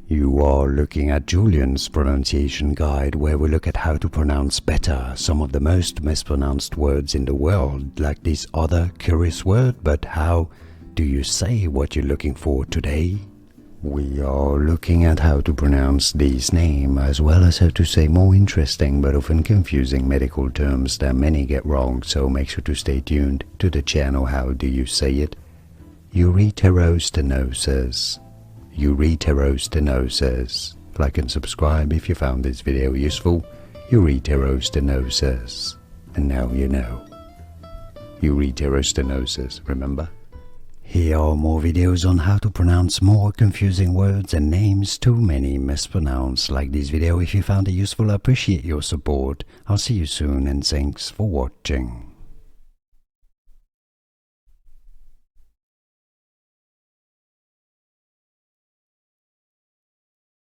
You are looking at Julian's pronunciation guide, where we look at how to pronounce better some of the most mispronounced words in the world, like this other curious word. But how do you say what you're looking for today? We are looking at how to pronounce these names, as well as how to say more interesting but often confusing medical terms that many get wrong, so make sure to stay tuned to the channel. How do you say it? Uretrostenosis. Uretrostenosis. Like and subscribe if you found this video useful. Uretrostenosis. And now you know. Uretrostenosis, remember? Here are more videos on how to pronounce more confusing words and names too many mispronounced. Like this video if you found it useful. I appreciate your support. I'll see you soon and thanks for watching.